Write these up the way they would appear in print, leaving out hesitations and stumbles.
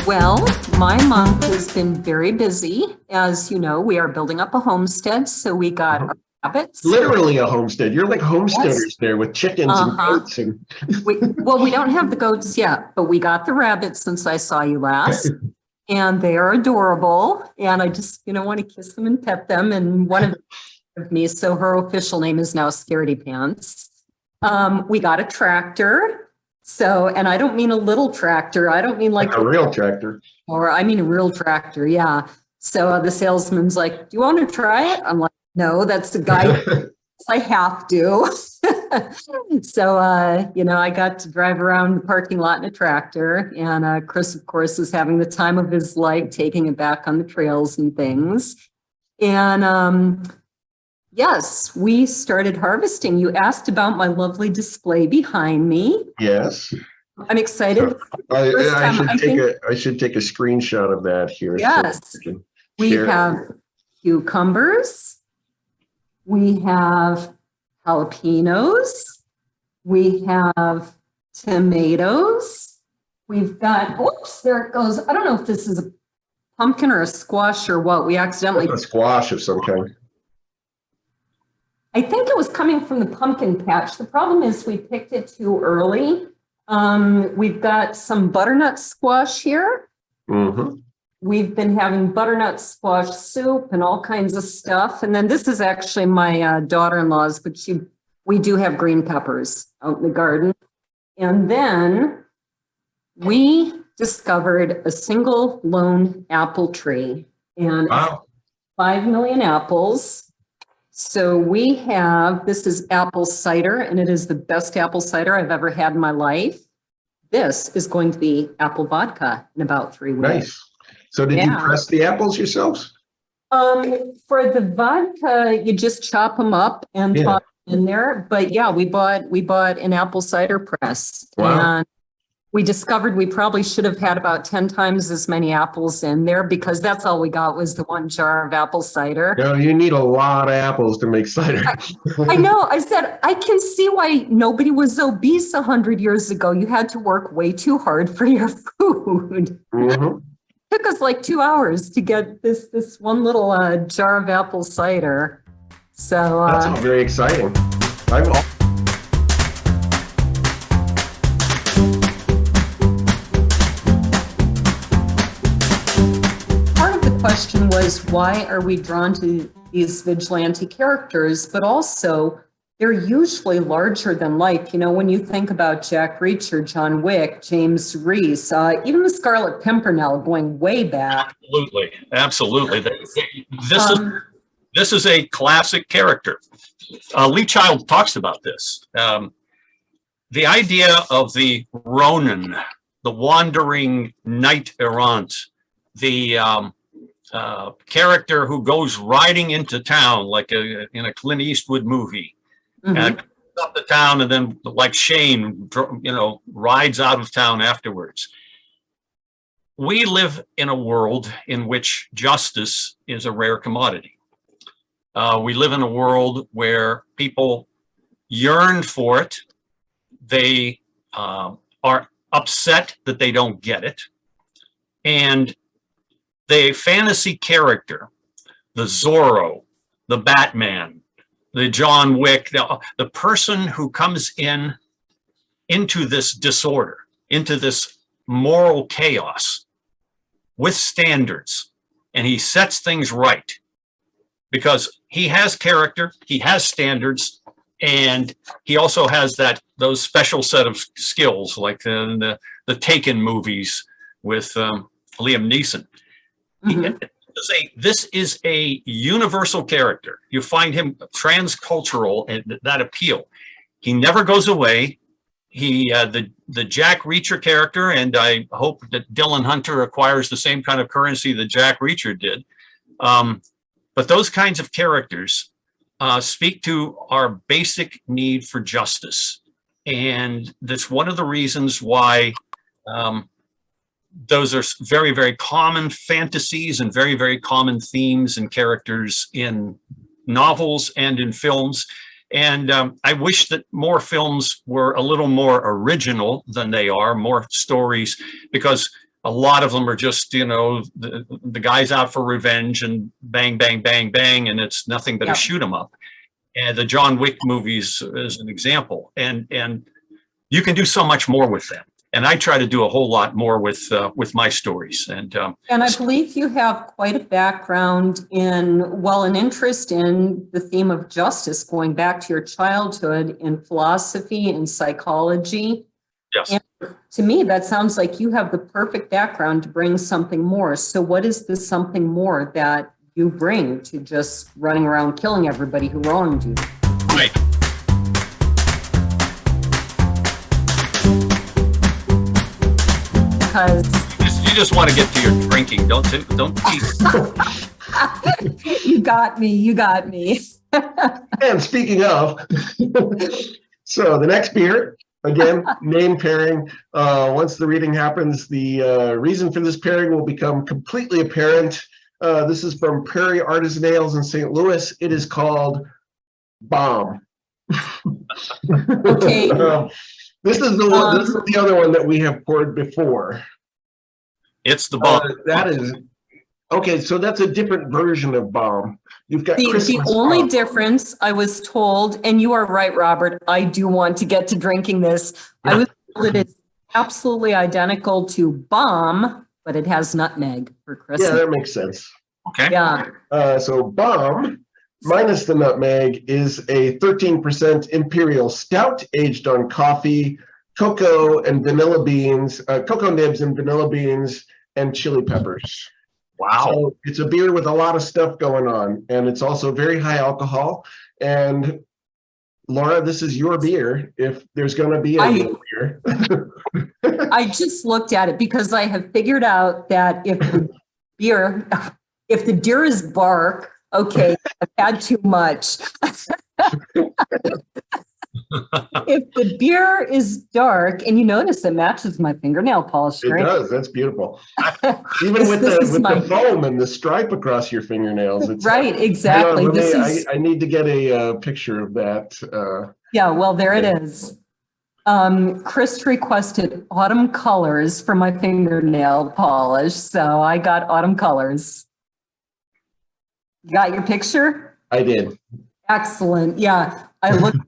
Well, my month has been very busy. As you know, we are building up a homestead, so we got our rabbits. Literally a homestead. You're like homesteaders Yes. there with chickens and goats and We don't have the goats yet, but we got the rabbits since I saw you last. And they are adorable. And I just, want to kiss them and pet them. And one of me, so her official name is now Scaredy Pants. We got a tractor. So, and I don't mean a little tractor. I don't mean like a real tractor. Or I mean a real tractor, yeah. So the salesman's like, do you want to try it? I'm like, no, that's the guy. I have to. So, I got to drive around the parking lot in a tractor. And Chris, of course, is having the time of his life, taking it back on the trails and things. And yes, we started harvesting. You asked about my lovely display behind me. Yes. I'm excited. I should take a screenshot of that here. Yes. So we have cucumbers. We have jalapenos. We have tomatoes. We've got, oops, there it goes. I don't know if this is a pumpkin or a squash or what. We accidentally. A squash of some kind. I think it was coming from the pumpkin patch. The problem is we picked it too early. We've got some butternut squash here. Mm-hmm. We've been having butternut squash soup and all kinds of stuff. And then this is actually my daughter-in-law's, but we do have green peppers out in the garden. And then we discovered a single lone apple tree and wow. 5 million apples. So we have, this is apple cider, and it is the best apple cider I've ever had in my life. This is going to be apple vodka in about 3 weeks. Nice. So did you press the apples yourselves? For the vodka, you just chop them up and toss them in there. But yeah, we bought an apple cider press. Wow. And we discovered we probably should have had about 10 times as many apples in there because that's all we got was the 1 jar of apple cider. No, you need a lot of apples to make cider. I know. I said, I can see why nobody was obese 100 years ago. You had to work way too hard for your food. Mm-hmm. Took us like 2 hours to get this one little jar of apple cider. So that's all very exciting. Question was, why are we drawn to these vigilante characters? But also, they're usually larger than life. When you think about Jack Reacher, John Wick, James Reese, even the Scarlet Pimpernel going way back. Absolutely. This is a classic character. Lee Child talks about this. The idea of the Ronin, the wandering knight errant, the character who goes riding into town like in a Clint Eastwood movie, and up the town, and then like Shane, rides out of town afterwards. We live in a world in which justice is a rare commodity. We live in a world where people yearn for it. They are upset that they don't get it, and the fantasy character, the Zorro, the Batman, the John Wick, the person who comes into this disorder, into this moral chaos with standards, and he sets things right because he has character, he has standards, and he also has those special set of skills like the Taken movies with Liam Neeson. This is a universal character. You find him transcultural and that appeal. He never goes away. The Jack Reacher character, and I hope that Dylan Hunter acquires the same kind of currency that Jack Reacher did. But those kinds of characters speak to our basic need for justice. And that's one of the reasons why those are very, very common fantasies and very, very common themes and characters in novels and in films. And I wish that more films were a little more original than they are, more stories, because a lot of them are just, the guy's out for revenge and bang, bang, bang, bang, and it's nothing but a shoot 'em up. And the John Wick movies is an example. And you can do so much more with them. And I try to do a whole lot more with my stories. And I believe you have quite a background an interest in the theme of justice, going back to your childhood in philosophy and psychology. yes. And to me, that sounds like you have the perfect background to bring something more. So what is the something more that you bring to just running around killing everybody who wronged you? Right. Because You just want to get to your drinking, don't cheat. you got me. And speaking of, so the next beer, again, name pairing. Once the reading happens, the reason for this pairing will become completely apparent. This is from Prairie Artisan Ales in St. Louis. It is called Bomb. Okay. This is the one. This is the other one that we have poured before. It's the bomb. That is okay. So that's a different version of Bomb. You've got The only difference, I was told, and you are right, Robert, I do want to get to drinking this. I was told it is absolutely identical to Bomb, but it has nutmeg for Christmas. Yeah, that makes sense. Okay. Yeah. So Bomb, minus the nutmeg, is a 13% imperial stout aged on coffee, cocoa and vanilla beans, cocoa nibs and vanilla beans, and chili peppers. Wow. So it's a beer with a lot of stuff going on, and it's also very high alcohol. And Laura, this is your beer if there's going to be a beer. I just looked at it because I have figured out that if the deer is bark, okay, I've had too much. If the beer is dark, and you notice it matches my fingernail polish, It right? does. That's beautiful. Even with the foam and the stripe across your fingernails. It's, right, exactly. I need to get a picture of that. Yeah, well, there it is. Chris requested autumn colors for my fingernail polish, so I got autumn colors. You got your picture? I did. Excellent. Yeah, I looked at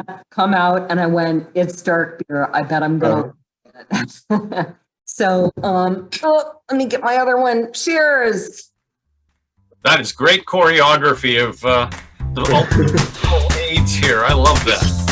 it come out and I went, it's dark beer. I bet I'm gonna get it. So, let me get my other one. Cheers. That is great choreography of the ultimate AIDS here. I love that.